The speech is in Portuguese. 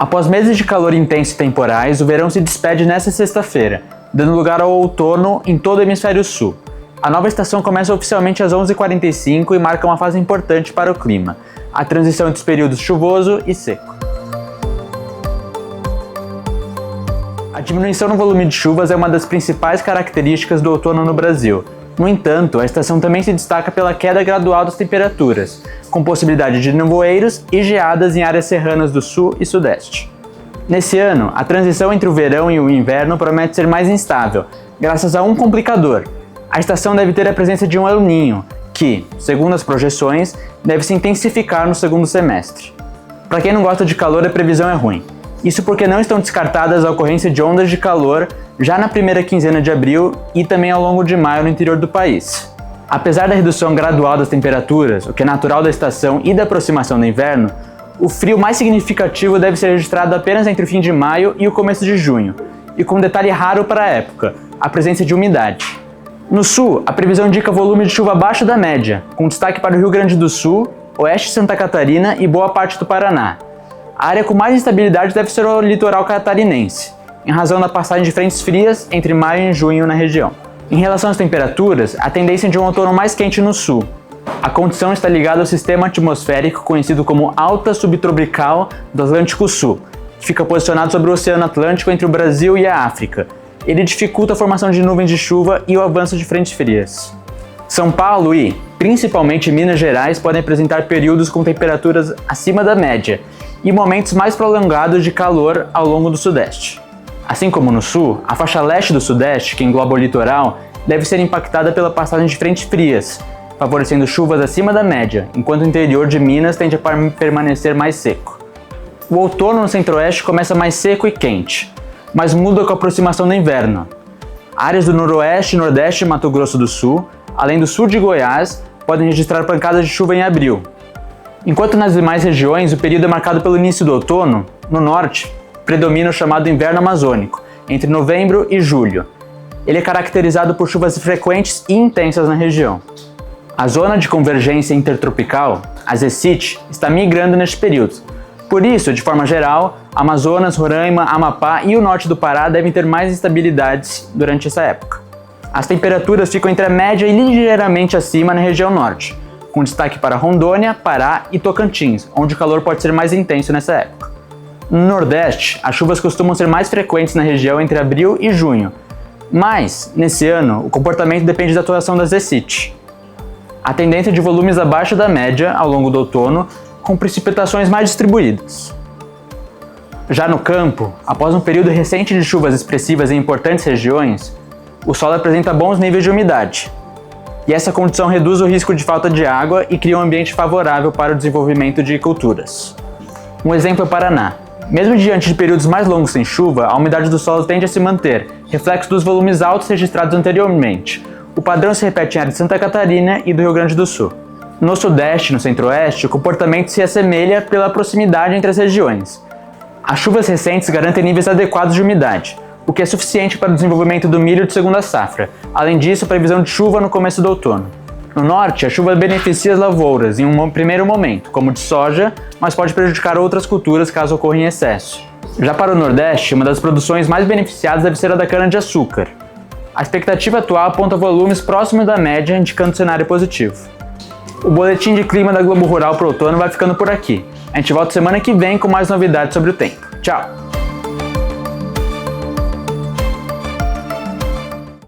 Após meses de calor intenso e temporais, o verão se despede nesta sexta-feira, dando lugar ao outono em todo o hemisfério sul. A nova estação começa oficialmente às 11h45 e marca uma fase importante para o clima, a transição entre os períodos chuvoso e seco. A diminuição no volume de chuvas é uma das principais características do outono no Brasil. No entanto, a estação também se destaca pela queda gradual das temperaturas, com possibilidade de nevoeiros e geadas em áreas serranas do sul e sudeste. Nesse ano, a transição entre o verão e o inverno promete ser mais instável, graças a um complicador. A estação deve ter a presença de um El Niño, que, segundo as projeções, deve se intensificar no segundo semestre. Para quem não gosta de calor, a previsão é ruim. Isso porque não estão descartadas a ocorrência de ondas de calor já na primeira quinzena de abril e também ao longo de maio no interior do país. Apesar da redução gradual das temperaturas, o que é natural da estação e da aproximação do inverno, o frio mais significativo deve ser registrado apenas entre o fim de maio e o começo de junho, e com um detalhe raro para a época, a presença de umidade. No sul, a previsão indica volume de chuva abaixo da média, com destaque para o Rio Grande do Sul, oeste de Santa Catarina e boa parte do Paraná. A área com mais instabilidade deve ser o litoral catarinense, em razão da passagem de frentes frias entre maio e junho na região. Em relação às temperaturas, a tendência é de um outono mais quente no sul. A condição está ligada ao sistema atmosférico conhecido como alta subtropical do Atlântico Sul, que fica posicionado sobre o Oceano Atlântico entre o Brasil e a África. Ele dificulta a formação de nuvens de chuva e o avanço de frentes frias. São Paulo e, principalmente Minas Gerais, podem apresentar períodos com temperaturas acima da média e momentos mais prolongados de calor ao longo do sudeste. Assim como no sul, a faixa leste do sudeste, que engloba o litoral, deve ser impactada pela passagem de frentes frias, favorecendo chuvas acima da média, enquanto o interior de Minas tende a permanecer mais seco. O outono no centro-oeste começa mais seco e quente, mas muda com a aproximação do inverno. Áreas do noroeste e nordeste de Mato Grosso do Sul, além do sul de Goiás, podem registrar pancadas de chuva em abril. Enquanto nas demais regiões o período é marcado pelo início do outono, no norte predomina o chamado inverno amazônico, entre novembro e julho. Ele é caracterizado por chuvas frequentes e intensas na região. A zona de convergência intertropical, a ZECIT, está migrando neste período. Por isso, de forma geral, Amazonas, Roraima, Amapá e o norte do Pará devem ter mais instabilidades durante essa época. As temperaturas ficam entre a média e ligeiramente acima na região norte, com destaque para Rondônia, Pará e Tocantins, onde o calor pode ser mais intenso nessa época. No Nordeste, as chuvas costumam ser mais frequentes na região entre abril e junho, mas, nesse ano, o comportamento depende da atuação da ZECIT. A tendência de volumes abaixo da média ao longo do outono, com precipitações mais distribuídas. Já no campo, após um período recente de chuvas expressivas em importantes regiões, o solo apresenta bons níveis de umidade. E essa condição reduz o risco de falta de água e cria um ambiente favorável para o desenvolvimento de culturas. Um exemplo é o Paraná. Mesmo diante de períodos mais longos sem chuva, a umidade do solo tende a se manter, reflexo dos volumes altos registrados anteriormente. O padrão se repete em áreas de Santa Catarina e do Rio Grande do Sul. No sudeste e no centro-oeste, o comportamento se assemelha pela proximidade entre as regiões. As chuvas recentes garantem níveis adequados de umidade, o que é suficiente para o desenvolvimento do milho de segunda safra. Além disso, a previsão de chuva no começo do outono. No norte, a chuva beneficia as lavouras em um primeiro momento, como de soja, mas pode prejudicar outras culturas caso ocorra em excesso. Já para o nordeste, uma das produções mais beneficiadas deve ser a da cana-de-açúcar. A expectativa atual aponta volumes próximos da média, indicando cenário positivo. O boletim de clima da Globo Rural para o outono vai ficando por aqui. A gente volta semana que vem com mais novidades sobre o tempo. Tchau!